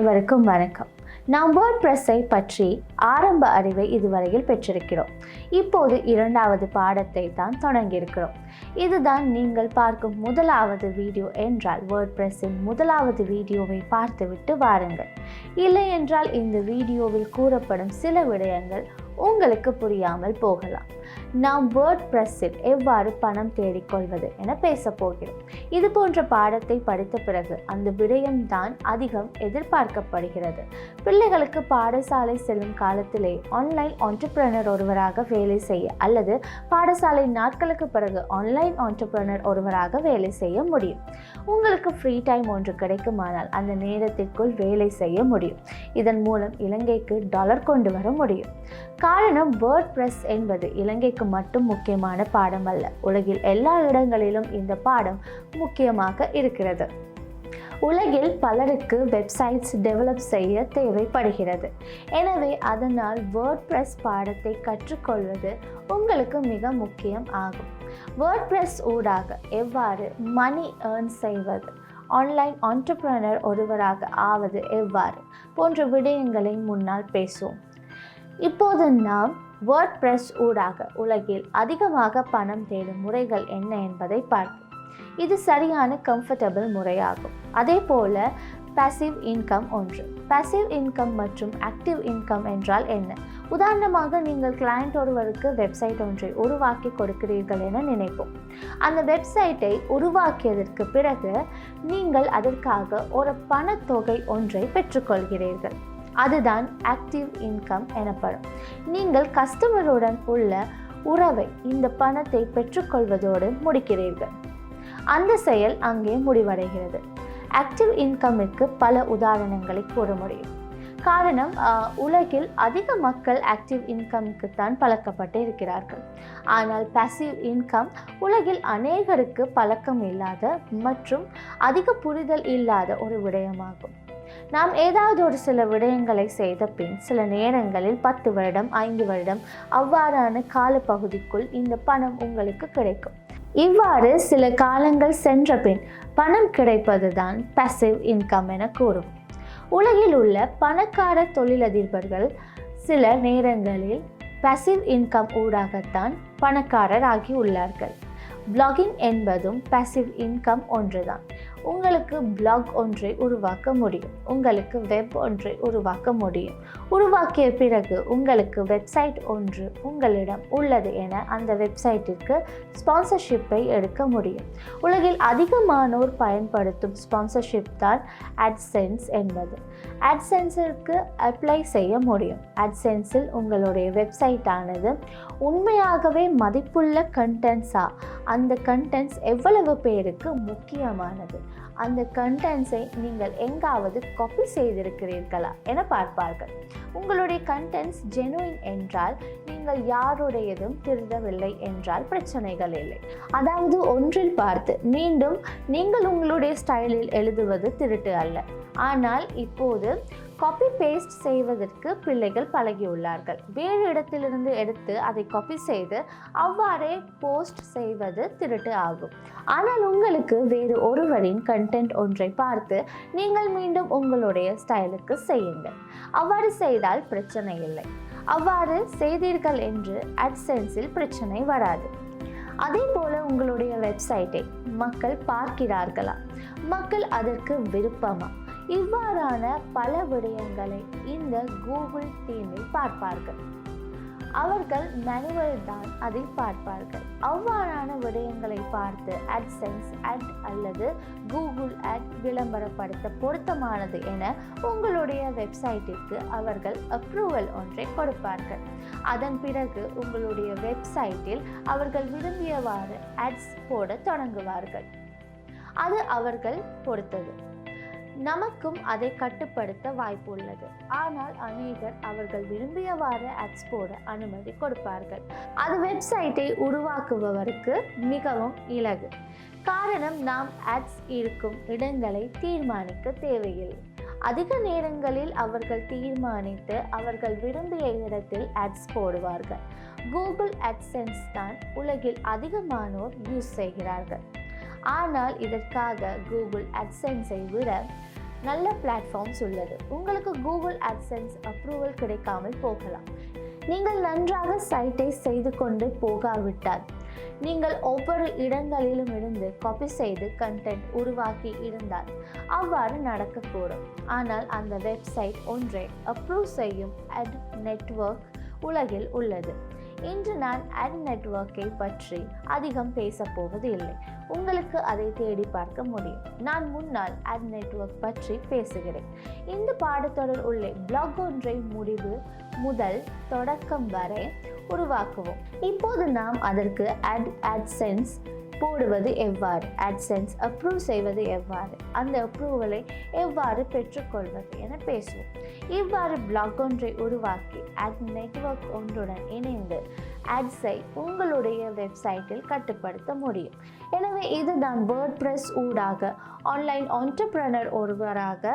அனைவருக்கும் வணக்கம். நாம் வேர்ட்பிரஸ்ஸை பற்றி ஆரம்ப அறிவை இதுவரையில் பெற்றிருக்கிறோம். இப்போது இரண்டாவது பாடத்தை தான் தொடங்கியிருக்கிறோம். இதுதான் நீங்கள் பார்க்கும் முதலாவது வீடியோ என்றால் வேர்ட்பிரஸ்ஸின் முதலாவது வீடியோவை பார்த்துவிட்டு வாருங்கள். இல்லை என்றால் இந்த வீடியோவில் கூறப்படும் சில விடயங்கள் உங்களுக்கு புரியாமல் போகலாம். நாம் வேர்ட்பிரஸ்ஸில் எவ்வாறு பணம் தேடிக்கொள்வது என பேச போகிறோம். இது போன்ற பாடத்தை படித்த பிறகு அந்த விடயம்தான் அதிகம் எதிர்பார்க்கப்படுகிறது. பிள்ளைகளுக்கு பாடசாலை செல்லும் காலத்திலே ஆன்லைன் ஆண்டர்பிரனர் ஒருவராக வேலை செய்ய அல்லது பாடசாலை நாட்களுக்கு பிறகு ஆன்லைன் ஆண்டர்பிரனர் ஒருவராக வேலை செய்ய முடியும். உங்களுக்கு ஃப்ரீ டைம் ஒன்று கிடைக்குமானால் அந்த நேரத்திற்குள் வேலை செய்ய முடியும். இதன் மூலம் இலங்கைக்கு டாலர் கொண்டு வர முடியும். காரணம், வேர்ட்பிரஸ் என்பது இலங்கைக்கு மட்டும் முக்கியமான பாடம் அல்ல. உலகில் எல்லா இடங்களிலும் இந்த பாடம் முக்கியமாக இருக்கிறது. உலகில் பலருக்கு வெப்சைட்ஸ் டெவலப் செய்ய தேவைப்படுகிறது. எனவே அதனால் வேர்ட்பிரஸ் பாடத்தை கற்றுக்கொள்வது உங்களுக்கு மிக முக்கியம் ஆகும். வேர்ட்பிரஸ் ஊடாக எவ்வாறு மணி ஏர்ன் செய்வது, ஆன்லைன் ஆண்டர்பிரனர் ஒருவராக ஆவது எவ்வாறு போன்ற விடயங்களை முன்னால் பேசுவோம். இப்போது நாம் வேர்ட்பிரஸ் ஊடாக உலகில் அதிகமாக பணம் தேடும் முறைகள் என்ன என்பதை பார்ப்போம். இது சரியான கம்ஃபர்டபுள் முறையாகும். அதே போல பாசிவ் இன்கம் ஒன்று. பாசிவ் இன்கம் மற்றும் ஆக்டிவ் இன்கம் என்றால் என்ன? உதாரணமாக, நீங்கள் கிளையண்ட் ஒருவருக்கு வெப்சைட் ஒன்றை உருவாக்கி கொடுக்கிறீர்கள் என நினைப்போம். அந்த வெப்சைட்டை உருவாக்கியதற்கு பிறகு நீங்கள் அதற்காக ஒரு பணத்தொகை ஒன்றை பெற்றுக்கொள்கிறீர்கள். அதுதான் ஆக்டிவ் இன்கம் எனப்படும். நீங்கள் கஸ்டமருடன் உள்ள உறவை இந்த பணத்தை பெற்றுக்கொள்வதோடு முடிக்கிறீர்கள். அந்த செயல் அங்கே முடிவடைகிறது. ஆக்டிவ் இன்கமிற்கு பல உதாரணங்களை கூற முடியும். காரணம், உலகில் அதிக மக்கள் ஆக்டிவ் இன்கமுக்கு தான் பழக்கப்பட்டு இருக்கிறார்கள். ஆனால் பாசிவ் இன்கம் உலகில் அநேகருக்கு பழக்கம் இல்லாத மற்றும் அதிக புரிதல் இல்லாத ஒரு விடயமாகும். நாம் ஏதாவது ஒரு சில விடயங்களை செய்த பின் சில நேரங்களில் 10 வருடம் 5 வருடம் அவ்வாறான காலப்பகுதிக்குள் இந்த பணம் உங்களுக்கு கிடைக்கும். இவ்வாறு சில காலங்கள் சென்ற பின் பணம் கிடைப்பது தான் பாசிவ் இன்கம் என கூறும். உலகில் உள்ள பணக்கார தொழிலதிபர்கள் சில நேரங்களில் பாசிவ் இன்கம் ஊடாகத்தான் பணக்காரர் ஆகி உள்ளார்கள். பிளாகிங் என்பதும் பாசிவ் இன்கம் ஒன்றுதான். உங்களுக்கு பிளாக் ஒன்றை உருவாக்க முடியும். உங்களுக்கு வெப் ஒன்றை உருவாக்க முடியும். உருவாக்கிய பிறகு உங்களுக்கு வெப்சைட் ஒன்று உங்களிடம் உள்ளது என அந்த வெப்சைட்டிற்கு ஸ்பான்சர்ஷிப்பை எடுக்க முடியும். உலகில் அதிகமானோர் பயன்படுத்தும் ஸ்பான்சர்ஷிப் தான் AdSense என்பது. AdSenseற்கு அப்ளை செய்ய முடியும். AdSenseல் உங்களுடைய வெப்சைட்டானது உண்மையாகவே மதிப்புள்ள கண்டென்ட்ஸா, அந்த கண்டென்ட்ஸ் எவ்வளவு பேருக்கு முக்கியமானது, அந்த கண்டென்ட்ஸை நீங்கள் எங்காவது காப்பி செய்திருக்கிறீர்களா என பார்ப்பார்கள். உங்களுடைய கண்டென்ட்ஸ் ஜெனுயின் என்றால், நீங்கள் யாருடையதும் திருடவில்லை என்றால் பிரச்சனைகள் இல்லை. அதாவது ஒன்றில் பார்த்து மீண்டும் நீங்கள் உங்களுடைய ஸ்டைலில் எழுதுவது திருட்டு அல்ல. ஆனால் இப்போது காப்பி பேஸ்ட் செய்வதற்கு பிள்ளைகள் பழகியுள்ளார்கள். வேறு இடத்திலிருந்து எடுத்து அதை காப்பி செய்து அவ்வாறே போஸ்ட் செய்வது திருட்டு ஆகும். ஆனால் உங்களுக்கு வேறு ஒருவரின் கண்டென்ட் ஒன்றை பார்த்து நீங்கள் மீண்டும் உங்களுடைய ஸ்டைலுக்கு செய்யுங்கள். அவ்வாறு செய்தால் பிரச்சனை இல்லை. அவ்வாறு செய்தீர்கள் என்று AdSenseல் பிரச்சனை வராது. அதே போல உங்களுடைய வெப்சைட்டை மக்கள் பார்க்கிறார்களா, மக்கள் அதற்கு விருப்பமா, இவ்வாறான பல விடயங்களை இந்த கூகுள் தீமில் பார்ப்பார்கள். அவர்கள் மேனுவல் தான் அதை பார்ப்பார்கள். அவ்வாறான விடயங்களை பார்த்து AdSense Ad அல்லது கூகுள் Ad விளம்பரப்படுத்த பொருத்தமானது என உங்களுடைய வெப்சைட்டிற்கு அவர்கள் அப்ரூவல் ஒன்றை கொடுப்பார்கள். அதன் பிறகு உங்களுடைய வெப்சைட்டில் அவர்கள் விரும்பியவாறு ஆட்ஸ் போட தொடங்குவார்கள். அது அவர்கள் பொறுத்தது. நமக்கும் அதை கட்டுப்படுத்த வாய்ப்பு உள்ளது. ஆனால் அநேகர் அவர்கள் விரும்பியவாறு ஆட்ஸ் போட அனுமதி கொடுப்பார்கள். அது வெப்சைட்டை உருவாக்குபவருக்கு மிகவும் இலகு. காரணம், நாம் ஆட்ஸ் இருக்கும் இடங்களை தீர்மானிக்க தேவையில்லை. அதிக நேரங்களில் அவர்கள் தீர்மானித்து அவர்கள் விரும்பிய இடத்தில் ஆட்ஸ் போடுவார்கள். கூகுள் AdSense தான் உலகில் அதிகமானோர் யூஸ் செய்கிறார்கள். ஆனால் இதற்காக கூகுள் AdSenseஐ விட நல்ல பிளாட்ஃபார்ம்ஸ் உள்ளது. உங்களுக்கு கூகுள் AdSense அப்ரூவல் கிடைக்காமல் போகலாம். நீங்கள் நன்றாக சைட்டை செய்து கொண்டு போகாவிட்டால் நீங்கள் ஒவ்வொரு இடங்களிலும் இருந்து காப்பி செய்து கண்டென்ட் உருவாக்கி இருந்தால் அவ்வாறு நடக்கக்கூடும். ஆனால் அந்த வெப்சைட் ஒன்றை அப்ரூவ் செய்யும் அட் நெட்வொர்க் உலகில் உள்ளது. இன்று நான் அட் நெட்வொர்க்கை பற்றி அதிகம் பேசப் போவது இல்லை. உங்களுக்கு அதை தேடி பார்க்க முடியும். நான் முன்னால் அட் நெட்வொர்க் பற்றி பேசுகிறேன். இந்த பாடத்தொடர் உள்ள பிளாக் ஒன்றை முடிவு முதல் தொடக்கம் வரை உருவாக்குவோம். இப்போது நாம் அதற்கு AdSense போடுவது எவ்வாறு, AdSense அப்ரூவ் செய்வது எவ்வாறு, அந்த அப்ரூவலை எவ்வாறு பெற்றுக்கொள்வது என பேசுவோம். இவ்வாறு பிளாக் ஒன்றை உருவாக்கி அட் நெட்வொர்க் ஒன்றுடன் இணைந்து ஆட்ஸை உங்களுடைய வெப்சைட்டில் கட்டுப்படுத்த முடியும். எனவே இதுதான் வேர்ட்பிரஸ் ஊடாக ஆன்லைன் ஆண்டர்பிரனர் ஒருவராக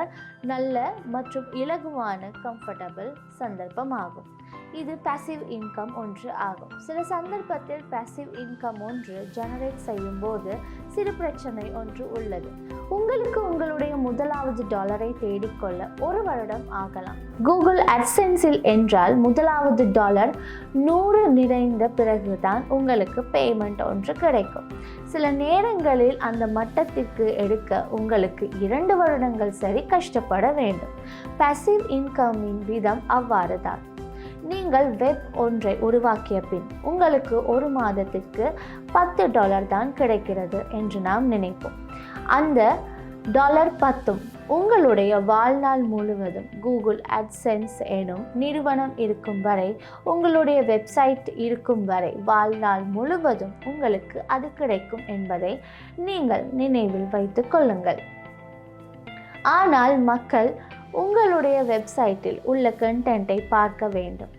நல்ல மற்றும் இலகுவான கம்ஃபர்டபுள் சந்தர்ப்பமாகும். இது பாசிவ் இன்கம் ஒன்று ஆகும். சில சந்தர்ப்பத்தில் பாசிவ் இன்கம் ஒன்று ஜெனரேட் செய்யும் போது சிறு பிரச்சனை ஒன்று உள்ளது. உங்களுக்கு உங்களுடைய முதலாவது டாலரை தேடிக்கொள்ள 1 வருடம் ஆகலாம். கூகுள் AdSenseல் என்றால் முதலாவது டாலர் 100 நிறைந்த பிறகுதான் உங்களுக்கு பேமெண்ட் ஒன்று கிடைக்கும். சில நேரங்களில் அந்த மட்டத்திற்கு எடுக்க உங்களுக்கு 2 வருடங்கள் சரி கஷ்டப்பட வேண்டும். பாசிவ் இன்கமின் விதம் அவ்வாறு தான். நீங்கள் வெப் ஒன்றை உருவாக்கிய பின் உங்களுக்கு 1 மாதத்திற்கு $10 தான் கிடைக்கிறது என்று நாம் நினைப்போம். அந்த $10 உங்களுடைய வாழ்நாள் முழுவதும் கூகுள் AdSense எனும் நிறுவனம் இருக்கும் வரை, உங்களுடைய வெப்சைட் இருக்கும் வரை வாழ்நாள் முழுவதும் உங்களுக்கு அது கிடைக்கும் என்பதை நீங்கள் நினைவில் வைத்துக் கொள்ளுங்கள். ஆனால் மக்கள் உங்களுடைய வெப்சைட்டில் உள்ள கண்டென்ட்டை பார்க்க வேண்டும்.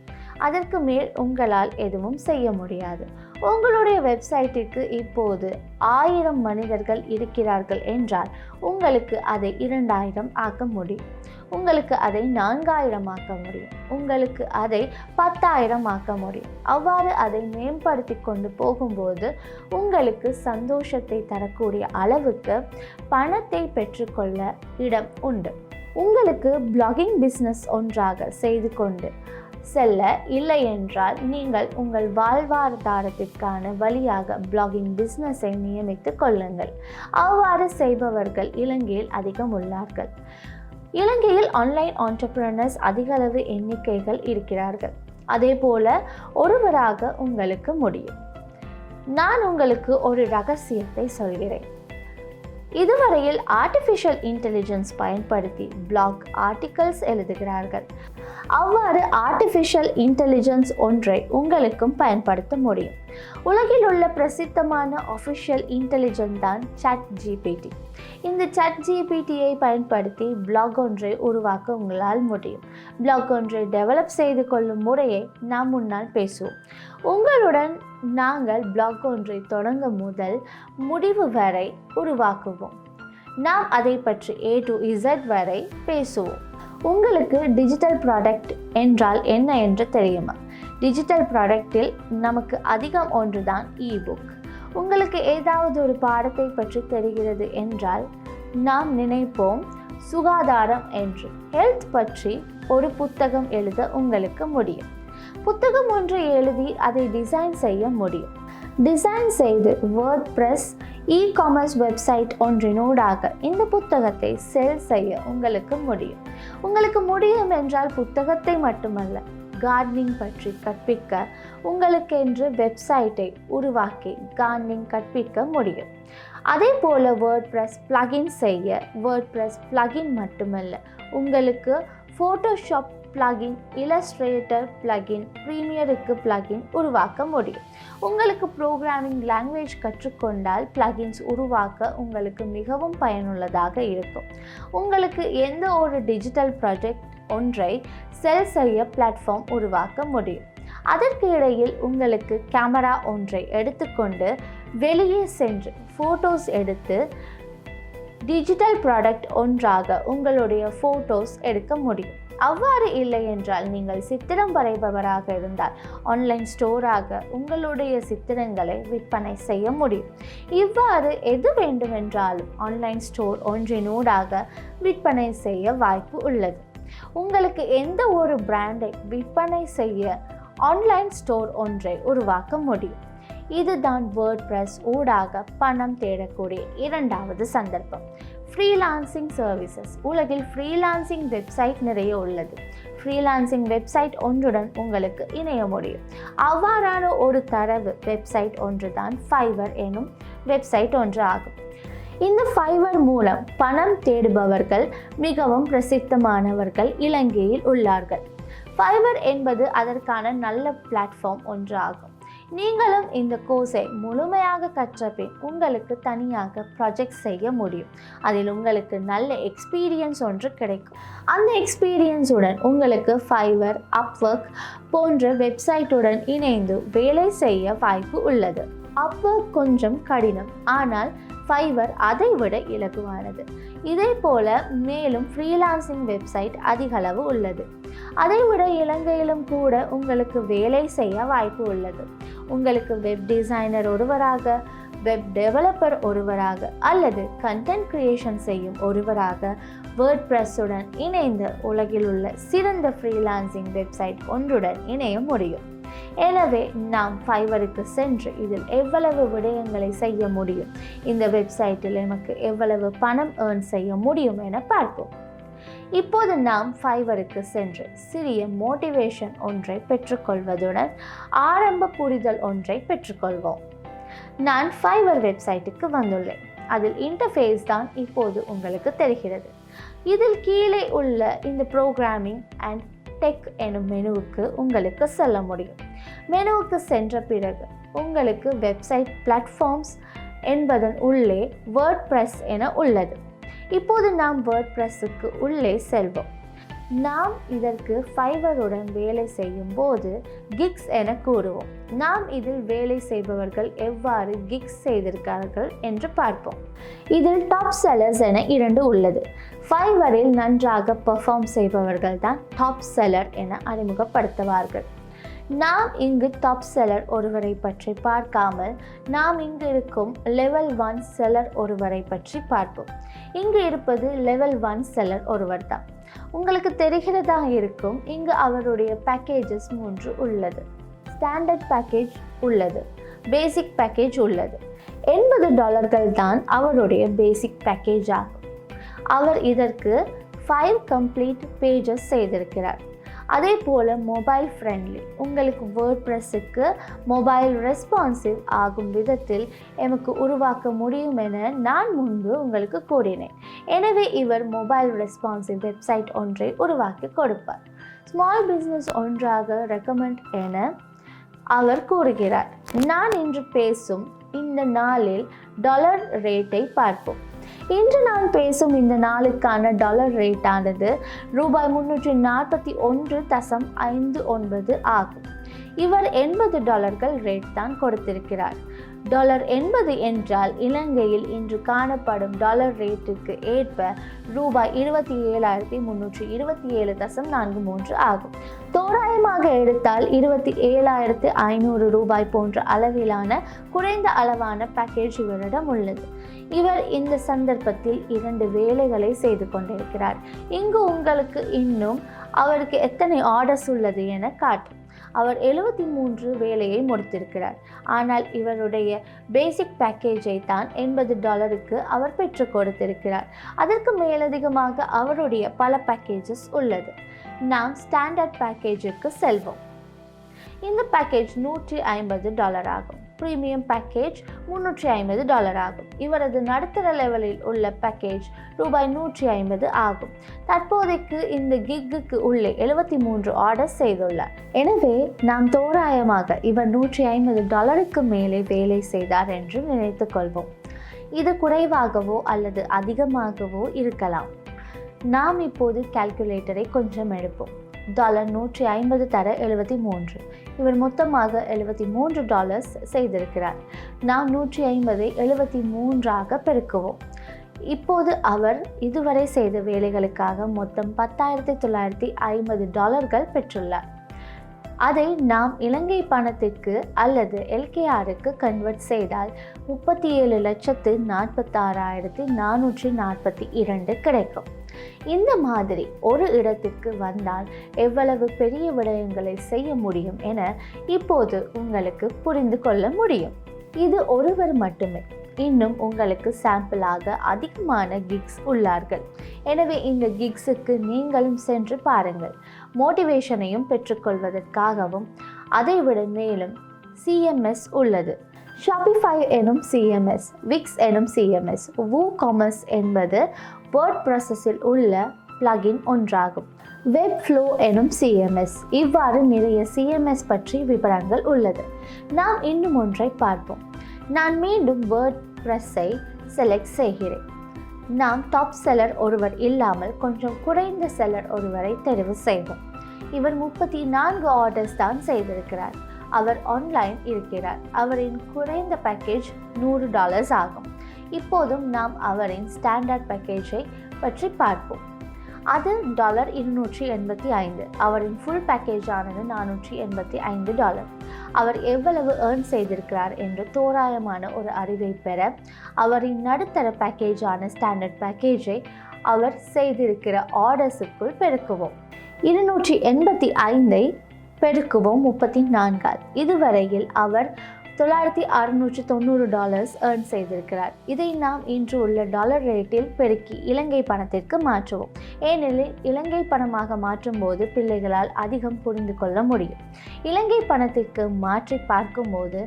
அதற்கு மேல் உங்களால் எதுவும் செய்ய முடியாது. உங்களுடைய வெப்சைட்டிற்கு இப்போது 1000 மனிதர்கள் இருக்கிறார்கள் என்றால் உங்களுக்கு அதை 2000 ஆக்க முடியும். உங்களுக்கு அதை 4000 ஆக்க முடியும். உங்களுக்கு அதை 10,000 ஆக்க முடியும். அவ்வாறு அதை மேம்படுத்தி கொண்டு போகும்போது உங்களுக்கு சந்தோஷத்தை தரக்கூடிய அளவுக்கு பணத்தை பெற்றுக்கொள்ள இடம் உண்டு. உங்களுக்கு பிளாகிங் பிஸ்னஸ் ஒன்றாக செய்து கொண்டு செல்ல இல்லை என்றால் நீங்கள் உங்கள் வாழ்வாதாரத்திற்கான வழியாக பிளாகிங் பிஸ்னஸை நியமித்துக் கொள்ளுங்கள். அவ்வாறு செய்பவர்கள் இலங்கையில் அதிகம் உள்ளார்கள். இலங்கையில் ஆன்லைன் ஆண்டர்பிரனர்ஸ் அதிகளவு எண்ணிக்கைகள் இருக்கிறார்கள். அதே போல ஒருவராக உங்களுக்கு முடியும். நான் உங்களுக்கு ஒரு ரகசியத்தை சொல்கிறேன். இதுவரையில் ஆர்டிஃபிஷியல் இன்டெலிஜென்ஸ் பயன்படுத்தி பிளாக் ஆர்டிகல்ஸ் எழுதுகிறார்கள். அவ்வாறு ஆர்டிஃபிஷியல் இன்டெலிஜென்ஸ் ஒன்றை உங்களுக்கும் பயன்படுத்த முடியும். உலகில் உள்ள பிரசித்தமான ஆஃபிஷியல் இன்டெலிஜென்ஸ் தான் ChatGPT. இந்த ChatGPTயை பயன்படுத்தி பிளாக் ஒன்றை உருவாக்க உங்களால் முடியும். பிளாக் ஒன்றை டெவலப் செய்து கொள்ளும் முறையை நாம் முன்னால் பேசுவோம். உங்களுடன் நாங்கள் பிளாக் ஒன்றை தொடங்க முதல் முடிவு வரை உருவாக்குவோம். நாம் அதை பற்றி A to Z வரை பேசுவோம். உங்களுக்கு டிஜிட்டல் ப்ராடக்ட் என்றால் என்ன என்று தெரியுமா? டிஜிட்டல் ப்ராடக்டில் நமக்கு அதிகம் ஒன்றுதான் இபுக். உங்களுக்கு ஏதாவது ஒரு பாடத்தை பற்றி தெரிகிறது என்றால் நாம் நினைப்போம் சுகாதாரம் என்று. ஹெல்த் பற்றி ஒரு புத்தகம் எழுத உங்களுக்கு முடியும். புத்தகம் ஒன்று எழுதி அதை டிசைன் செய்ய முடியும். டிசைன் செய்து வேர்ட்பிரஸ் இ-காமர்ஸ் வெப்சைட் ஒன்றினூடாக இந்த புத்தகத்தை செல் செய்ய உங்களுக்கு முடியும். உங்களுக்கு முடியும் என்றால் புத்தகத்தை மட்டுமல்ல, கார்டனிங் பற்றி கற்பிக்க உங்களுக்கென்று வெப்சைட்டை உருவாக்கி கார்டனிங் கற்பிக்க முடியும். அதே போல வேர்ட்பிரஸ் பிளகின் செய்ய வேர்ட்பிரஸ் பிளகின் மட்டுமல்ல, உங்களுக்கு ஃபோட்டோஷாப் பிளகின், இல்லஸ்ட்ரேட்டர் பிளகின், ப்ரீமியருக்கு பிளகின் உருவாக்க முடியும். உங்களுக்கு ப்ரோக்ராமிங் லாங்குவேஜ் கற்றுக்கொண்டால் பிளகின்ஸ் உருவாக்க உங்களுக்கு மிகவும் பயனுள்ளதாக இருக்கும். உங்களுக்கு எந்த ஒரு டிஜிட்டல் ப்ராஜெக்ட் ஒன்றை செல் செய்ய பிளாட்ஃபார்ம் உருவாக்க முடியும். அதற்கு இடையில் உங்களுக்கு கேமரா ஒன்றை எடுத்துக்கொண்டு வெளியே சென்று ஃபோட்டோஸ் எடுத்து டிஜிட்டல் ப்ராடக்ட் ஒன்றாக உங்களுடைய ஃபோட்டோஸ் எடுக்க முடியும். அவ்வாறு இல்லை என்றால் நீங்கள் சித்திரம் வரைபவராக இருந்தால் ஆன்லைன் ஸ்டோராக உங்களுடைய சித்திரங்களை விற்பனை செய்ய முடியும். இவ்வாறு எது வேண்டுமென்றாலும் ஆன்லைன் ஸ்டோர் ஒன்றினூடாக விற்பனை செய்ய வாய்ப்பு உள்ளது. உங்களுக்கு எந்த ஒரு பிராண்டை விற்பனை செய்ய ஆன்லைன் ஸ்டோர் ஒன்றை உருவாக்க முடியும். இதுதான் வேர்ட்பிரஸ் ஊடாக பணம் தேடக்கூடிய இரண்டாவது சந்தர்ப்பம். Freelancing services. உலகில் ஃப்ரீலான்சிங் வெப்சைட் நிறைய உள்ளது. ஃப்ரீலான்சிங் வெப்சைட் ஒன்றுடன் உங்களுக்கு இணைய முடியும். அவ்வாறான ஒரு தரவு வெப்சைட் ஒன்று தான் ஃபைவர் எனும் வெப்சைட் ஒன்று ஆகும். இந்த ஃபைவர் மூலம் பணம் தேடுபவர்கள் மிகவும் பிரசித்தமானவர்கள் இலங்கையில் உள்ளார்கள். ஃபைவர் என்பது அதற்கான நல்ல பிளாட்ஃபார்ம் ஒன்று ஆகும். நீங்களும் இந்த கோர்ஸை முழுமையாக கற்ற பின் உங்களுக்கு தனியாக ப்ராஜெக்ட் செய்ய முடியும். அதில் உங்களுக்கு நல்ல எக்ஸ்பீரியன்ஸ் ஒன்று கிடைக்கும். அந்த எக்ஸ்பீரியன்ஸுடன் உங்களுக்கு ஃபைவர், அப்வொர்க் போன்ற வெப்சைட்டுடன் இணைந்து வேலை செய்ய வாய்ப்பு உள்ளது. அப்வொர்க் கொஞ்சம் கடினம், ஆனால் ஃபைவர் அதை விட இலகுவானது. இதே போல மேலும் ஃப்ரீலான்சிங் வெப்சைட் அதிகளவு உள்ளது. அதைவிட இலங்கையிலும் கூட உங்களுக்கு வேலை செய்ய வாய்ப்பு உள்ளது. உங்களுக்கு வெப் டிசைனர் ஒருவராக, வெப் டெவலப்பர் ஒருவராக அல்லது கண்டென்ட் கிரியேஷன் செய்யும் ஒருவராக வேர்ட்பிரஸுடன் இணைந்த உலகில் உள்ள சிறந்த ஃப்ரீலான்சிங் வெப்சைட் ஒன்றுடன் இணைய முடியும். எனவே நாம் ஃபைவருக்கு சென்று இதில் எவ்வளவு விடயங்களை செய்ய முடியும், இந்த வெப்சைட்டில் நமக்கு எவ்வளவு பணம் ஏர்ன் செய்ய முடியும் என பார்ப்போம். இப்போது நாம் ஃபைவருக்கு சென்று சிறிய மோட்டிவேஷன் ஒன்றை பெற்றுக்கொள்வதுடன் ஆரம்ப புரிதல் ஒன்றை பெற்றுக்கொள்வோம். நான் ஃபைவர் வெப்சைட்டுக்கு வந்துள்ளேன். அதில் இன்டர்ஃபேஸ் தான் இப்போது உங்களுக்கு தெரிகிறது. இதில் கீழே உள்ள இந்த ப்ரோக்ராமிங் அண்ட் டெக் எனும் மெனுவுக்கு உங்களுக்கு செல்ல முடியும். மெனுவுக்கு சென்ற பிறகு உங்களுக்கு வெப்சைட் பிளாட்ஃபார்ம்ஸ் என்பதன் உள்ளே வேர்ட்பிரஸ் என உள்ளது. இப்போது நாம் வேர்ட்பிரஸுக்கு உள்ளே செல்வோம். நாம் இதற்கு ஃபைவருடன் வேலை செய்யும் போது கிக்ஸ் என கூறுவோம். நாம் இதில் வேலை செய்பவர்கள் எவ்வாறு கிக்ஸ் செய்திருக்கிறார்கள் என்று பார்ப்போம். இதில் டாப் செல்லர்ஸ் என 2 உள்ளது. ஃபைவரில் நன்றாக பெர்ஃபார்ம் செய்பவர்கள் தான் டாப் செல்லர் என அறிமுகப்படுத்துவார்கள். நாம் இங்கு டாப் செல்லர் ஒருவரை பற்றி பார்க்காமல் நாம் இங்கு இருக்கும் லெவல் 1 செல்லர் ஒருவரை பற்றி பார்ப்போம். இங்கு இருப்பது லெவல் 1 செல்லர் ஒருவர் தான். உங்களுக்கு தெரிகிறதா இருக்கும், இங்கு அவருடைய பேக்கேஜஸ் 3 உள்ளது. ஸ்டாண்டர்ட் பேக்கேஜ் உள்ளது, பேசிக் பேக்கேஜ் உள்ளது. $80 தான் அவருடைய பேசிக் பேக்கேஜ் ஆகும். அவர் இதற்கு 5 கம்ப்ளீட் பேஜஸ் செய்திருக்கிறார். அதே போல் மொபைல் ஃப்ரெண்ட்லி, உங்களுக்கு வேர்ட்பிரஸுக்கு மொபைல் ரெஸ்பான்சிவ் ஆகும் விதத்தில் எமக்கு உருவாக்க முடியும் என நான் முன்பு உங்களுக்கு கூறினேன். எனவே இவர் மொபைல் ரெஸ்பான்சிவ் வெப்சைட் ஒன்றை உருவாக்கி கொடுப்பார். ஸ்மால் பிஸ்னஸ் ஒன்றாக ரெக்கமெண்ட் என அவர் கூறுகிறார். நான் இன்று பேசும் இந்த நாளில் டாலர் ரேட்டை பார்ப்போம். இன்று நான் பேசும் இந்த நாளுக்கான டாலர் ரேட்டானது ரூபாய் 341.59 ஆகும். இவர் $80 ரேட் தான் கொடுத்திருக்கிறார். $80 என்றால் இலங்கையில் இன்று காணப்படும் டாலர் ரேட்டுக்கு ஏற்ப ரூபாய் 27,327.43 ஆகும். தோராயமாக எடுத்தால் 27,500 ரூபாய் போன்ற அளவிலான குறைந்த அளவான பேக்கேஜ் இவரிடம் உள்ளது. இவர் இந்த சந்தர்ப்பத்தில் 2 வேலைகளை செய்து கொண்டிருக்கிறார். இங்கு உங்களுக்கு இன்னும் அவருக்கு எத்தனை ஆர்டர்ஸ் உள்ளது என காட்டும். அவர் 73 வேலையை முடித்திருக்கிறார். ஆனால் இவருடைய பேசிக் பேக்கேஜை தான் $80க்கு அவர் பெற்றுக் கொடுத்திருக்கிறார். அதற்கு மேலதிகமாக அவருடைய பல பேக்கேஜஸ் உள்ளது. நாம் ஸ்டாண்டர்ட் பேக்கேஜுக்கு செல்வோம். இந்த பேக்கேஜ் $150 ஆகும். ப்ரீமியம் பேக்கேஜ் $350 ஆகும். இவரது நடுத்தர லெவலில் உள்ள பேக்கேஜ் ரூபாய் 150 ஆகும். தற்போதைக்கு இந்த கிக்குக்கு உள்ளே 73 ஆர்டர் செய்துள்ளார். எனவே நாம் தோராயமாக இவர் $150க்கு மேலே வேலை செய்தார் என்று நினைத்து கொள்வோம். இது குறைவாகவோ அல்லது அதிகமாகவோ இருக்கலாம். நாம் இப்போது கால்குலேட்டரை கொஞ்சம் எடுப்போம். $150 தர 73. இவர் மொத்தமாக $73 செய்திருக்கிறார். நாம் 150ஐ 73ஆக பெருக்குவோம். இப்போது அவர் இதுவரை செய்த வேலைகளுக்காக மொத்தம் $10,950 பெற்றுள்ளார். அதை நாம் இலங்கை பணத்திற்கு அல்லது எல்கேஆருக்கு கன்வெர்ட் செய்தால் 37,46,442 கிடைக்கும். இந்த மாதிரி ஒரு இடத்திற்கு வந்தால் எவ்வளவு பெரிய விடயங்களை செய்ய முடியும் என இப்போது உங்களுக்கு புரிந்து கொள்ள முடியும். இது ஒருவர் மட்டுமே. இன்னும் உங்களுக்கு சாம்பிளாக அதிகமான கிக்ஸ் உள்ளார்கள். எனவே இந்த கிக்ஸுக்கு நீங்களும் சென்று பாருங்கள். மோட்டிவேஷனையும் பெற்றுக்கொள்வதற்காகவும் அதைவிட மேலும் CMS உள்ளது. ஷாபிஃபை எனும் CMS, விக்ஸ் எனும் CMS, WooCommerce என்பது வேர்ட்பிரஸில் உள்ள பிளகின் ஒன்றாகும். வெப்ஃப்ளோ எனும் CMS. இவ்வாறு நிறைய CMS பற்றி விவரங்கள் உள்ளது. நாம் இன்னும் ஒன்றை பார்ப்போம். நான் மீண்டும் வேர்ட்பிரஸை செலக்ட் செய்கிறேன். நாம் டாப் செல்லர் ஒருவர் இல்லாமல் கொஞ்சம் குறைந்த செல்லர் ஒருவரை தெரிவு செய்வோம். இவர் 34 ஆர்டர்ஸ் தான் செய்திருக்கிறார். அவர் ஆன்லைன் இருக்கிறார். அவரின் குறைந்த பேக்கேஜ் $100 ஆகும். இப்போதும் நாம் அவரின் ஸ்டாண்டர்ட் பேக்கேஜை பற்றி பார்ப்போம். அது $285. அவரின் ஃபுல் பேக்கேஜ் ஆனது $485. அவர் எவ்வளவு ஏர்ன் செய்திருக்கிறார் என்று தோராயமான ஒரு அறிவை பெற அவரின் நடுத்தர பேக்கேஜான ஸ்டாண்டர்ட் பேக்கேஜை அவர் செய்திருக்கிற ஆர்டர்ஸுக்குள் பெருக்குவோம். 285ஐ பெருக்குவோம் 34. இதுவரையில் அவர் $9,690 ஏர்ன் செய்திருக்கிறார். இதை நாம் இன்று உள்ள டாலர் ரேட்டில் பெருக்கி இலங்கை பணத்திற்கு மாற்றுவோம். ஏனெனில் இலங்கை பணமாக மாற்றும் போது பிள்ளைகளால் அதிகம் புரிந்து கொள்ள முடியும். இலங்கை பணத்திற்கு மாற்றி பார்க்கும்போது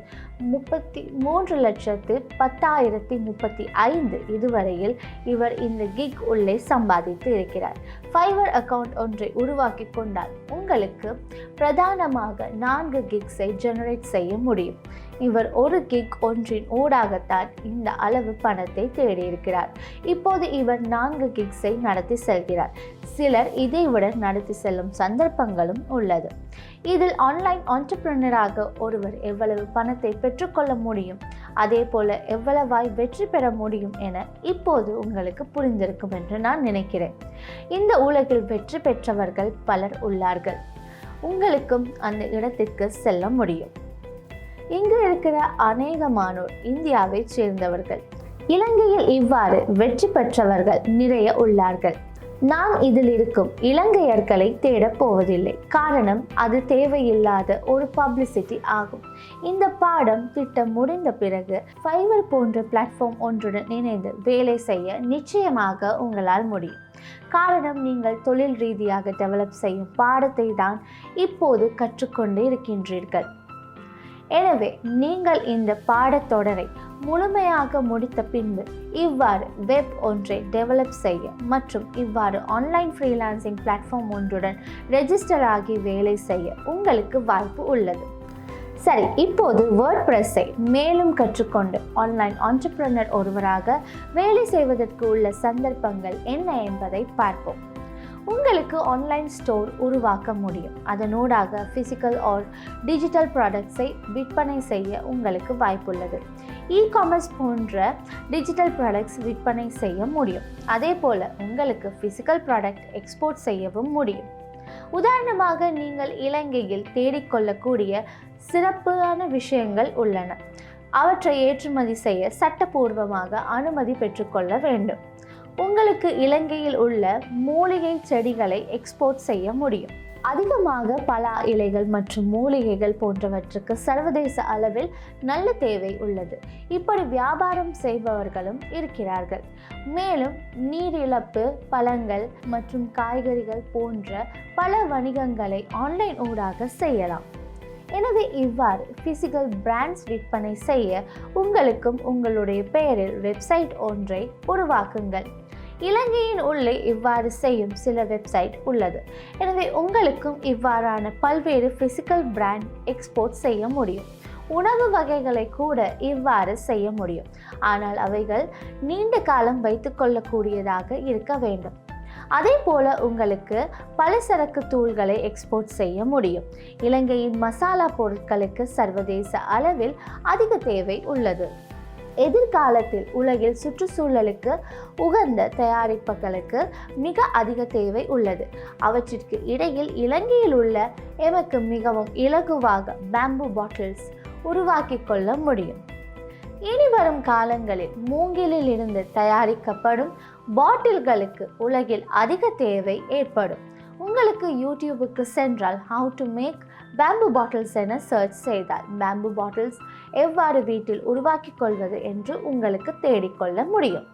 33,10,035 இதுவரையில் இவர் இந்த கிக் உள்ளே சம்பாதித்து இருக்கிறார். ஃபைவர் அக்கவுண்ட் ஒன்றை உருவாக்கி கொண்டால் உங்களுக்கு பிரதானமாக 4 கிக்ஸை ஜெனரேட் செய்ய முடியும். இவர் ஒரு கிக் ஒன்றின் ஊடாகத்தான் இந்த அளவு பணத்தை தேடியிருக்கிறார். இப்போது இவர் 4 கிக்ஸை நடத்தி செல்கிறார். சிலர் இதைவிட நடத்தி செல்லும் சந்தர்ப்பங்களும் உள்ளது. இதில் ஆன்லைன் ஆண்டர்பிரனராக ஒருவர் எவ்வளவு பணத்தை பெற்றுக்கொள்ள முடியும், அதே போல எவ்வளவாய் வெற்றி பெற முடியும் என இப்போது உங்களுக்கு புரிந்திருக்கும் என்று நான் நினைக்கிறேன். இந்த உலகில் வெற்றி பெற்றவர்கள் பலர் உள்ளார்கள். உங்களுக்கும் அந்த இடத்திற்கு செல்ல முடியும். இங்கு இருக்கிற அநேகமானோர் இந்தியாவை சேர்ந்தவர்கள். இலங்கையில் இவ்வாறு வெற்றி பெற்றவர்கள் நிறைய உள்ளார்கள். நான் இதில் இருக்கும் இலங்கையர்களை தேடப் போவதில்லை. காரணம், அது தேவையில்லாத ஒரு பப்ளிசிட்டி ஆகும். இந்த பாடம் திட்டம் முடிந்த பிறகு ஃபைவர் போன்ற பிளாட்ஃபார்ம் ஒன்றுடன் இணைந்து வேலை செய்ய நிச்சயமாக உங்களால் முடியும். காரணம், நீங்கள் தொழில் ரீதியாக டெவலப் செய்யும் பாடத்தை தான் இப்போது கற்றுக்கொண்டு இருக்கின்றீர்கள். எனவே நீங்கள் இந்த பாடத்தொடரை முழுமையாக முடித்த பின்பு இவ்வாறு வெப் ஒன்றை டெவலப் செய்ய மற்றும் இவ்வாறு ஆன்லைன் ஃப்ரீலான்சிங் பிளாட்ஃபார்ம் ஒன்றுடன் ரெஜிஸ்டர் ஆகி வேலை செய்ய உங்களுக்கு வாய்ப்பு உள்ளது. சரி, இப்போது வேர்ட்பிரஸை மேலும் கற்றுக்கொண்டு ஆன்லைன் ஆண்டர்பிரனர் ஒருவராக வேலை செய்வதற்கு உள்ள சந்தர்ப்பங்கள் என்ன என்பதை பார்ப்போம். உங்களுக்கு ஆன்லைன் ஸ்டோர் உருவாக்க முடியும். அதனூடாக ஃபிசிக்கல் ஆர் டிஜிட்டல் ப்ராடக்ட்ஸை விற்பனை செய்ய உங்களுக்கு வாய்ப்புள்ளது. இ-காமர்ஸ் போன்ற டிஜிட்டல் ப்ராடக்ட்ஸ் விற்பனை செய்ய முடியும். அதே போல் உங்களுக்கு ஃபிசிக்கல் ப்ராடக்ட் எக்ஸ்போர்ட் செய்யவும் முடியும். உதாரணமாக, நீங்கள் இலங்கையில் தேடிக்கொள்ளக்கூடிய சிறப்பான விஷயங்கள் உள்ளன. அவற்றை ஏற்றுமதி செய்ய சட்டப்பூர்வமாக அனுமதி பெற்றுக்கொள்ள வேண்டும். உங்களுக்கு இலங்கையில் உள்ள மூலிகை செடிகளை எக்ஸ்போர்ட் செய்ய முடியும். அதிகமாக பலா இலைகள் மற்றும் மூலிகைகள் போன்றவற்றுக்கு சர்வதேச அளவில் நல்ல தேவை உள்ளது. இப்படி வியாபாரம் செய்பவர்களும் இருக்கிறார்கள். மேலும் நீரிழப்பு, பழங்கள் மற்றும் காய்கறிகள் போன்ற பல வணிகங்களை ஆன்லைன் ஊடாக செய்யலாம். எனவே இவ்வாறு பிசிக்கல் பிராண்ட்ஸ் விற்பனை செய்ய உங்களுக்கும் உங்களுடைய பெயரில் வெப்சைட் ஒன்றை உருவாக்குங்கள். இலங்கையின் உள்ளே இவ்வாறு செய்யும் சில வெப்சைட் உள்ளது. எனவே உங்களுக்கும் இவ்வாறான பல்வேறு பிசிக்கல் பிராண்ட் எக்ஸ்போர்ட் செய்ய முடியும். உணவு வகைகளை கூட இவ்வாறு செய்ய முடியும். ஆனால் அவைகள் நீண்ட காலம் வைத்துக்கொள்ளக்கூடியதாக இருக்க வேண்டும். அதே போல உங்களுக்கு பலசரக்கு தூள்களை எக்ஸ்போர்ட் செய்ய முடியும். இலங்கையின் மசாலா பொருட்களுக்கு சர்வதேச அளவில் அதிக தேவை உள்ளது. எதிர்காலத்தில் உலகில் சுற்றுச்சூழலுக்கு உகந்த தயாரிப்புகளுக்கு மிக அதிக தேவை உள்ளது. அவற்றிற்கு இடையில் இலங்கையில் உள்ள எமக்கு மிகவும் இலகுவாக பேம்பு பாட்டில்ஸ் உருவாக்கி கொள்ள முடியும். இனி வரும் காலங்களில் மூங்கிலில் இருந்து தயாரிக்கப்படும் பாட்டில்களுக்கு உலகில் அதிக தேவை ஏற்படும். உங்களுக்கு யூடியூபுக்கு சென்றால் how to make bamboo bottles என சர்ச் செய்தால் பேம்பு பாட்டில்ஸ் எவ்வாறு வீட்டில் உருவாக்கி கொள்வது என்று உங்களுக்கு தேடிக்கொள்ள முடியும்.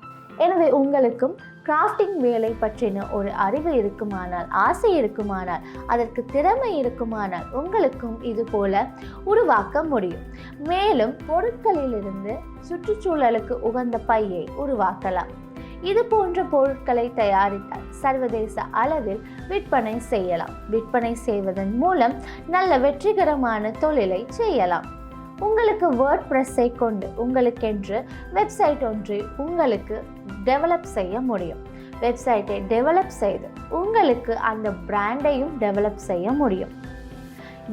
எனவே உங்களுக்கும் கிராஃப்டிங் வேலை பற்றின ஒரு அறிவு இருக்குமானால், ஆசை இருக்குமானால், அதற்கு திறமை இருக்குமானால் உங்களுக்கும் இது போல உருவாக்க முடியும். மேலும் பொருட்களிலிருந்து சுற்றுச்சூழலுக்கு உகந்த பையை உருவாக்கலாம். இது போன்ற பொருட்களை தயாரித்தால் சர்வதேச அளவில் விற்பனை செய்யலாம். விற்பனை செய்வதன் மூலம் நல்ல வெற்றிகரமான தொழிலை செய்யலாம். உங்களுக்கு வேர்ட்பிரஸ்ஸை கொண்டு உங்களுக்கென்று வெப்சைட் ஒன்றை உங்களுக்கு டெவலப் செய்ய முடியும். வெப்சைட்டை டெவலப் செய்து உங்களுக்கு அந்த பிராண்டையும் டெவலப் செய்ய முடியும்.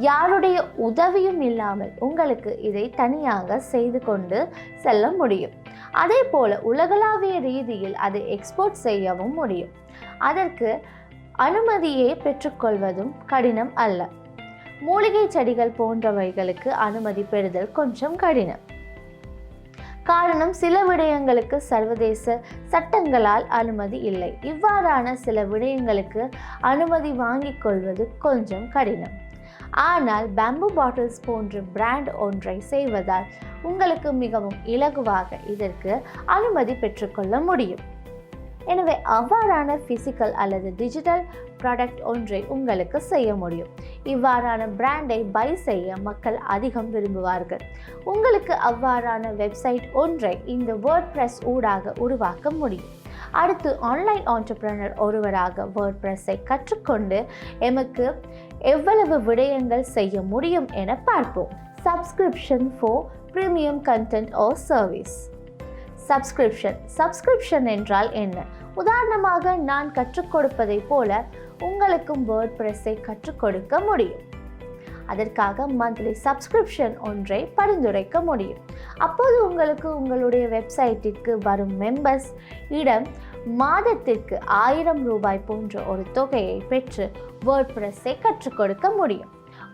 யாருடைய உதவியும் இல்லாமல் உங்களுக்கு இதை தனியாக செய்து கொண்டு செல்ல முடியும். அதே போல உலகளாவிய ரீதியில் அதை எக்ஸ்போர்ட் செய்யவும் முடியும். அதற்கு அனுமதியை பெற்றுக்கொள்வதும் கடினம் அல்ல. மூலிகை செடிகள் போன்றவைகளுக்கு அனுமதி பெறுதல் கொஞ்சம் கடினம். காரணம், சில விடயங்களுக்கு சர்வதேச சட்டங்களால் அனுமதி இல்லை. இவ்வாறான சில விடயங்களுக்கு அனுமதி வாங்கிக் கொள்வது கொஞ்சம் கடினம். ஆனால் பேம்பு பாட்டில்ஸ் போன்ற பிராண்ட் ஒன்றை செய்வதால் உங்களுக்கு மிகவும் இலகுவாக இதற்கு அனுமதி பெற்றுக்கொள்ள முடியும். எனவே அவ்வாறான பிசிக்கல் அல்லது டிஜிட்டல் ப்ராடக்ட் ஒன்றை உங்களுக்கு செய்ய முடியும். இவ்வாறான பிராண்டை பை செய்ய மக்கள் அதிகம் விரும்புவார்கள். உங்களுக்கு அவ்வாறான வெப்சைட் ஒன்றை இந்த வேர்ட்பிரஸ் ஊடாக உருவாக்க முடியும். அடுத்து ஆன்லைன் ஆண்டர்பிரனர் ஒருவராக வேர்ட்பிரஸை கற்றுக்கொண்டு எமக்கு எவ்வளவு விடயங்கள் செய்ய முடியும் என பார்ப்போம். Subscription for premium content R service. Subscription என்றால் என்ன? உதாரணமாக நான் கற்றுக் கொடுப்பதை போல உங்களுக்கும் வேர்ட்பிரஸை கற்றுக் கொடுக்க முடியும். அதற்காக மந்த்லி சப்ஸ்கிரிப்ஷன் ஒன்றை பரிந்துரைக்க முடியும். அப்போது உங்களுக்கு உங்களுடைய வெப்சைட்டிற்கு வரும் மெம்பர்ஸ் இடம் மாதத்திற்கு 1000 ரூபாய் போன்ற ஒரு தொகையை பெற்று வேர்ட்பிரஸை கற்றுக் கொடுக்க முடியும்.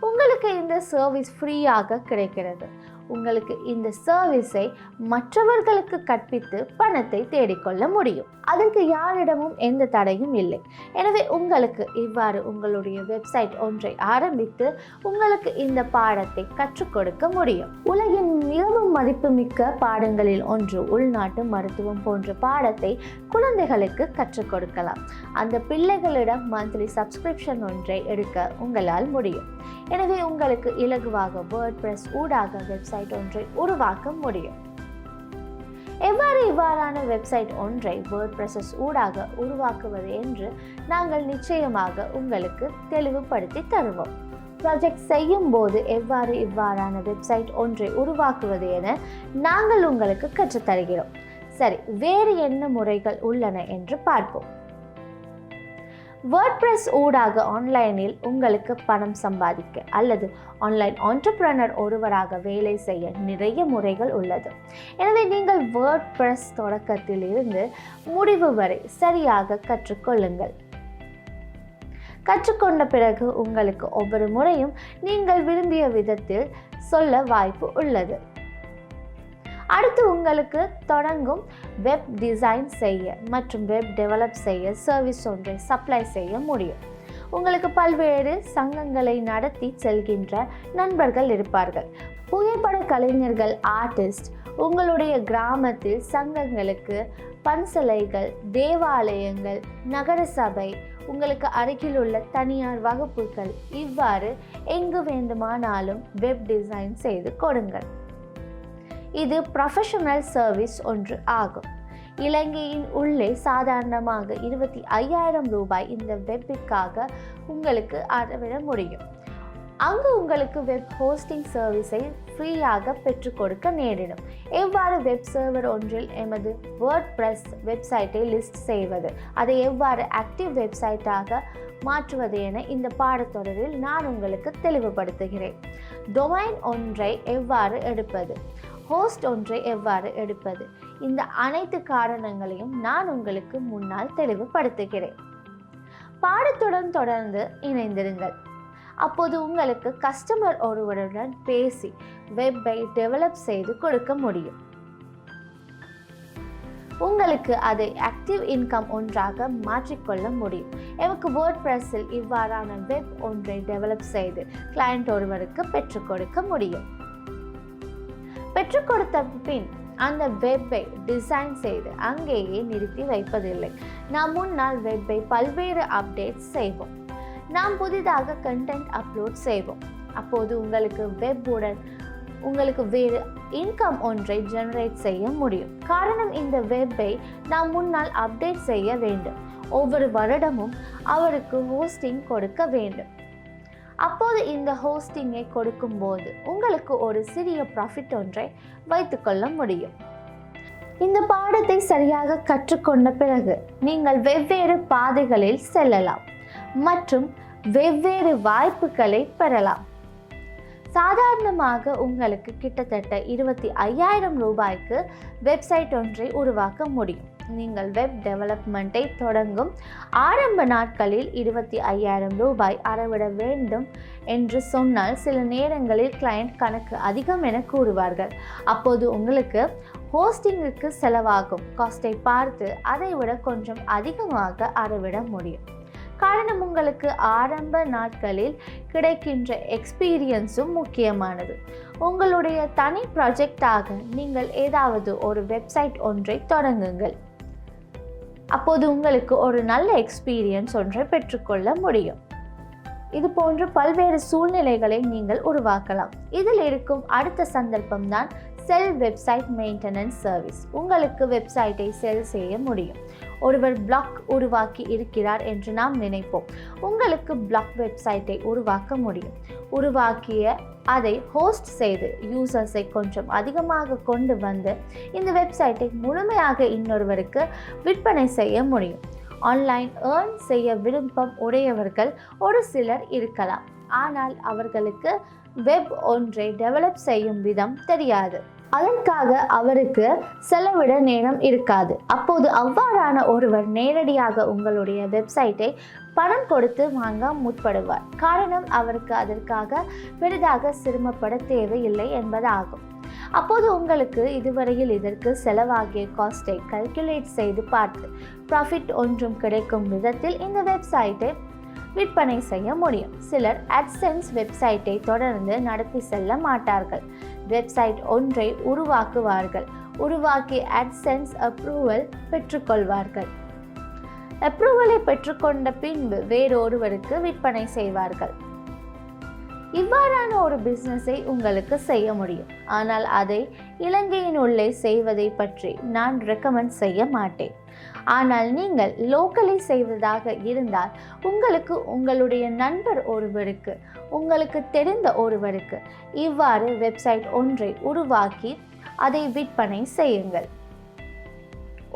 உங்களுக்கு இந்த சர்வீஸ் ஃப்ரீயாக கிடைக்கிறது. உங்களுக்கு இந்த சர்வீஸை மற்றவர்களுக்கு கற்பித்து பணத்தை தேடிக்கொள்ள முடியும். அதற்கு யாரிடமும் எந்த தடையும் இல்லை. எனவே உங்களுக்கு இவ்வாறு உங்களுடைய வெப்சைட் ஒன்றை ஆரம்பித்து உங்களுக்கு இந்த பாடத்தை கற்றுக் கொடுக்க முடியும். உலகின் மிகவும் மதிப்புமிக்க பாடங்களில் ஒன்று உள்நாட்டு மருத்துவம் போன்ற பாடத்தை குழந்தைகளுக்கு கற்றுக் கொடுக்கலாம். அந்த பிள்ளைகளிடம் மந்த்லி சப்ஸ்கிரிப்ஷன் ஒன்றை எடுக்க உங்களால் முடியும். எனவே உங்களுக்கு இலகுவாக வேர்ட்பிரஸ் ஊடாக வெப்சைட் ஒன்றை உருவாக்க முடியும். இவ்வாறான வெப்சைட் ஒன்றை வேர்ட்பிரஸ் ஊடாக உருவாக்குவது என்று நாங்கள் நிச்சயமாக உங்களுக்கு தெளிவுபடுத்தி தருவோம். ப்ராஜெக்ட் செய்யும் போது இவ்வாறான வெப்சைட் ஒன்றை உருவாக்குவது என நாங்கள் உங்களுக்கு கற்றுத்தருகிறோம். சரி, வேறு என்ன முறைகள் உள்ளன என்று பார்ப்போம். வேர்ட்பிரஸ் ஊடாக ஆன்லைனில் உங்களுக்கு பணம் சம்பாதிக்க அல்லது ஆன்லைன் ஆண்டர்பிரனர் ஒருவராக வேலை செய்ய நிறைய முறைகள் உள்ளது. எனவே நீங்கள் வேர்ட்பிரஸ் தொடக்கத்தில் இருந்து முடிவு வரை சரியாக கற்றுக்கொள்ளுங்கள். கற்றுக்கொண்ட பிறகு உங்களுக்கு ஒவ்வொரு முறையும் நீங்கள் விரும்பிய விதத்தில் சொல்ல வாய்ப்பு உள்ளது. அடுத்து உங்களுக்கு தொடங்கும் வெப் டிசைன் செய்ய மற்றும் வெப் டெவலப் செய்ய சர்வீஸ் ஒன்றை சப்ளை செய்ய முடியும். உங்களுக்கு பல்வேறு சங்கங்களை நடத்தி செல்கின்ற நண்பர்கள் இருப்பார்கள். புகைப்பட கலைஞர்கள், ஆர்டிஸ்ட் உங்களுடைய கிராமத்தில் சங்கங்களுக்கு, பன்சலைகள், தேவாலயங்கள், நகர சபை, உங்களுக்கு அருகில் உள்ள தனியார் வகுப்புகள், இவ்வாறு எங்கு வேண்டுமானாலும் வெப் டிசைன் செய்து கொடுங்கள். இது ப்ரொஃபஷனல் சர்வீஸ் ஒன்று ஆகும். இலங்கையின் உள்ளே சாதாரணமாக 25,000 ரூபாய் இந்த வெப்பிற்காக உங்களுக்கு அறவிட முடியும். அங்கு உங்களுக்கு வெப் ஹோஸ்டிங் சர்வீஸை ஃப்ரீயாக பெற்றுக் கொடுக்க நேரிடும். எவ்வாறு வெப் சர்வர் ஒன்றில் எமது வேர்ட்பிரஸ் வெப்சைட்டை லிஸ்ட் செய்வது, அதை எவ்வாறு ஆக்டிவ் வெப்சைட்டாக மாற்றுவது என இந்த பாடத்தொடரில் நான் உங்களுக்கு தெளிவுபடுத்துகிறேன். டொமைன் ஒன்றை எவ்வாறு எடுப்பது, ஹோஸ்ட் ஒன்றை எவ்வாறு எடுப்பது, இந்த அனைத்து காரணங்களையும் நான் உங்களுக்கு முன்னால் தெளிவுபடுத்துகிறேன். பாடத்துடன் தொடர்ந்து இணைந்திருங்கள். அப்போது உங்களுக்கு கஸ்டமர் ஒருவருடன் பேசி வெப்பை டெவலப் செய்து கொடுக்க முடியும். உங்களுக்கு அதை ஆக்டிவ் இன்கம் ஒன்றாக மாற்றிக்கொள்ள முடியும். எனக்கு வேர்ட்பிரஸில் இவ்வாறான வெப் ஒன்றை டெவலப் செய்து கிளையண்ட் ஒருவருக்கு பெற்றுக் கொடுக்க முடியும். பெற்றுக் கொடுத்த பின் அந்த வெப்பை டிசைன் செய்து அங்கேயே நிறுத்தி வைப்பதில்லை. நாம் முன்னால் வெப்பை பல்வேறு அப்டேட்ஸ் செய்வோம். நாம் புதிதாக கண்டென்ட் அப்லோட் செய்வோம். அப்போது உங்களுக்கு வெப்புடன் உங்களுக்கு வேறு இன்கம் ஒன்றை ஜெனரேட் செய்ய முடியும். காரணம், இந்த வெப்பை நாம் முன்னால் அப்டேட் செய்ய வேண்டும். ஒவ்வொரு வருடமும் அவருக்கு ஹோஸ்டிங் கொடுக்க வேண்டும். அப்போது இந்த ஹோஸ்டிங்கை கொடுக்கும்போது உங்களுக்கு ஒரு சிறிய ப்ராஃபிட் ஒன்றை வைத்துக்கொள்ள முடியும். இந்த பாடத்தை சரியாக கற்றுக்கொண்ட பிறகு நீங்கள் வெவ்வேறு பாதைகளில் செல்லலாம் மற்றும் வெவ்வேறு வாய்ப்புகளை பெறலாம். சாதாரணமாக உங்களுக்கு கிட்டத்தட்ட 25,000 ரூபாய்க்கு வெப்சைட் ஒன்றை உருவாக்க முடியும். நீங்கள் வெப் டெவலப்மெண்ட்டை தொடங்கும் ஆரம்ப நாட்களில் 25,000 ரூபாய் அறவிட வேண்டும் என்று சொன்னால் சில நேரங்களில் கிளையண்ட் கணக்கு அதிகம் என கூறுவார்கள். அப்போது உங்களுக்கு ஹோஸ்டிங்குக்கு செலவாகும் காஸ்ட்டை பார்த்து அதை விட கொஞ்சம் அதிகமாக அறவிட முடியும். காரணம், உங்களுக்கு ஆரம்ப நாட்களில் கிடைக்கின்ற எக்ஸ்பீரியன்ஸும் முக்கியமானது. உங்களுடைய தனி ப்ராஜெக்டாக நீங்கள் ஏதாவது ஒரு வெப்சைட் ஒன்றை தொடங்குங்கள். அப்போது உங்களுக்கு ஒரு நல்ல எக்ஸ்பீரியன்ஸ் ஒன்றை பெற்றுக்கொள்ள முடியும். இது போன்ற பல்வேறு சூழ்நிலைகளை நீங்கள் உருவாக்கலாம். இதில் இருக்கும் அடுத்த சந்தர்ப்பம் தான் செல் வெப்சைட் மெயின்டெனன்ஸ் சர்வீஸ். உங்களுக்கு வெப்சைட்டை செல் செய்ய முடியும். ஒருவர் பிளாக் உருவாக்கி இருக்கிறார் என்று நாம் நினைப்போம். உங்களுக்கு பிளாக் வெப்சைட்டை உருவாக்க முடியும். உருவாக்கிய அதை ஹோஸ்ட் செய்து யூசர்ஸை கொஞ்சம் அதிகமாக கொண்டு வந்து இந்த வெப்சைட்டை முழுமையாக இன்னொருவருக்கு விற்பனை செய்ய முடியும். ஆன்லைன் ஏர்ன் செய்ய விருப்பம் உடையவர்கள் ஒரு சிலர் இருக்கலாம். ஆனால் அவர்களுக்கு வெப் ஒன்றை டெவலப் செய்யும் விதம் தெரியாது. அதற்காக அவருக்கு செலவிட நேரம் இருக்காது. அப்போது அவ்வாறான ஒருவர் நேரடியாக உங்களுடைய வெப்சைட்டை பணம் கொடுத்து வாங்க முற்படுவார். காரணம், அவருக்கு அதற்காக பெரிதாக சிரமப்பட தேவையில்லை என்பதாகும். அப்போது உங்களுக்கு இதுவரையில் இதற்கு செலவாகிய காஸ்ட்டை கல்குலேட் செய்து பார்த்து ப்ராஃபிட் ஒன்றும் கிடைக்கும் விதத்தில் இந்த வெப்சைட்டை விற்பனை செய்ய முடியும். சிலர் AdSense வெப்சைட்டை தொடர்ந்து நடத்தி செல்ல மாட்டார்கள். வெப்சைட் ஒன்றை உருவாக்குவார்கள். உருவாக்கி AdSense அப்ரூவல் பெற்றுக்கொள்வார்கள். அப்ரூவலை பெற்றுக்கொண்ட பின்பு வேறொருவருக்கு விற்பனை செய்வார்கள். இவ்வாறான ஒரு பிஸ்னஸை உங்களுக்கு செய்ய முடியும். ஆனால் அதை இலங்கையின் உள்ளே செய்வதை பற்றி நான் ரெக்கமெண்ட் செய்ய மாட்டேன். ஆனால் நீங்கள் லோக்கலி செய்வதாக இருந்தால் உங்களுக்கு உங்களுடைய நண்பர் ஒருவருக்கு, உங்களுக்கு தெரிந்த ஒருவருக்கு இவ்வாறு வெப்சைட் ஒன்றை உருவாக்கி அதை விற்பனை செய்யுங்கள்.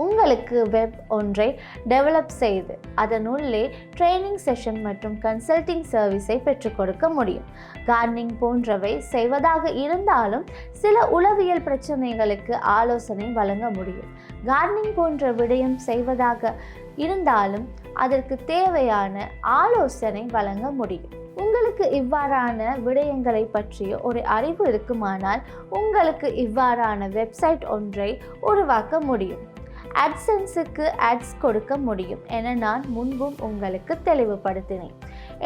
உங்களுக்கு வெப் ஒன்றை டெவலப் செய்து அதனுள்ளே ட்ரைனிங் செஷன் மற்றும் கன்சல்டிங் சர்வீஸை பெற்றுக் கொடுக்க முடியும். கார்டனிங் போன்றவை செய்வதாக இருந்தாலும் சில உளவியல் பிரச்சனைகளுக்கு ஆலோசனை வழங்க முடியும். கார்டனிங் போன்ற விடயம் செய்வதாக இருந்தாலும் அதற்கு தேவையான ஆலோசனை வழங்க முடியும். உங்களுக்கு இவ்வாறான விடயங்களை பற்றிய ஒரு அறிவு இருக்குமானால் உங்களுக்கு இவ்வாறான வெப்சைட் ஒன்றை உருவாக்க முடியும். AdSenseக்கு ஆட்ஸ் கொடுக்க முடியும் என நான் முன்பும் உங்களுக்கு தெளிவுபடுத்தினேன்.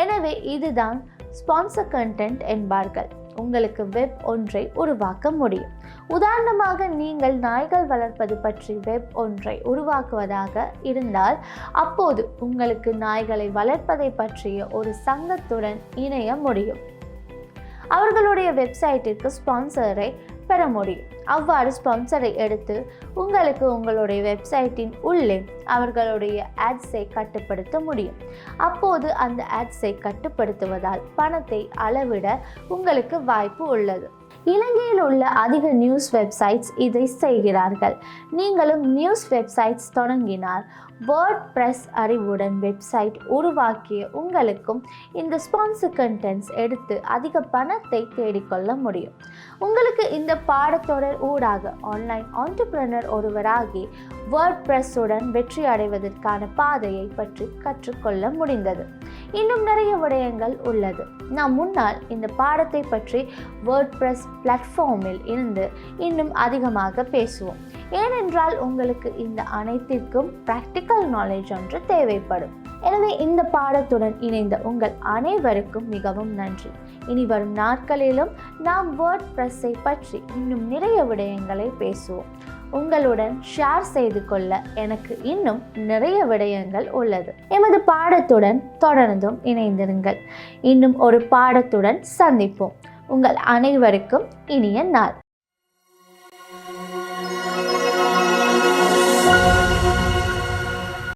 எனவே இதுதான் ஸ்பான்சர் கண்டென்ட் என்பார்கள். உங்களுக்கு வெப் ஒன்றை உருவாக்க முடியும். உதாரணமாக, நீங்கள் நாய்கள் வளர்ப்பது பற்றி வெப் ஒன்றை உருவாக்குவதாக இருந்தால் அப்போது உங்களுக்கு நாய்களை வளர்ப்பதை பற்றிய ஒரு சங்கத்துடன் இணைய முடியும். அவர்களுடைய வெப்சைட்டிற்கு ஸ்பான்சரை பெற முடியும். அவ்வாறு ஸ்பான்சரை எடுத்து உங்களுக்கு உங்களுடைய வெப்சைட்டின் உள்ளே அவர்களுடைய ஆட்ஸை கட்டுப்படுத்த முடியும். அப்போது அந்த ஆட்ஸை கட்டுப்படுத்துவதால் பணத்தை அளவிட உங்களுக்கு வாய்ப்பு உள்ளது. இலங்கையில் உள்ள அதிக நியூஸ் வெப்சைட்ஸ் இதை செய்கிறார்கள். நீங்களும் நியூஸ் வெப்சைட்ஸ் தொடங்கினால் வேர்ட்பிரஸ் அறிவுடன் வெப்சைட் உருவாக்கிய உங்களுக்கும் இந்த ஸ்பான்சர் கண்டென்ட்ஸ் எடுத்து அதிக பணத்தை தேடிக்கொள்ள முடியும். உங்களுக்கு இந்த பாடத்தொடர் ஊடாக ஆன்லைன் ஆண்டர்பிரனர் ஒருவராகி வேர்ட்பிரஸுடன் வெற்றி அடைவதற்கான பாதையை பற்றி கற்றுக்கொள்ள முடிந்தது. இன்னும் நிறைய விடயங்கள் உள்ளது. நாம் முன்னால் இந்த பாடத்தை பற்றி வேர்ட்பிரஸ் பிளாட்ஃபார்மில் இருந்து இன்னும் அதிகமாக பேசுவோம். ஏனென்றால் உங்களுக்கு இந்த அனைத்திற்கும் பிராக்டிக்கல் நாலேஜ் ஒன்று தேவைப்படும். எனவே இந்த பாடத்துடன் இணைந்த உங்கள் அனைவருக்கும் மிகவும் நன்றி. இனி வரும் நாட்களிலும் நாம் வேர்ட்பிரஸை பற்றி இன்னும் நிறைய விடயங்களை பேசுவோம். உங்களுடன் ஷேர் செய்து கொள்ள எனக்கு இன்னும் நிறைய விடயங்கள் உள்ளது. எமது பாடத்துடன் தொடர்ந்தும் இணைந்திருங்கள். இன்னும் ஒரு பாடத்துடன் சந்திப்போம். உங்கள் அனைவருக்கும் இனிய நாள்.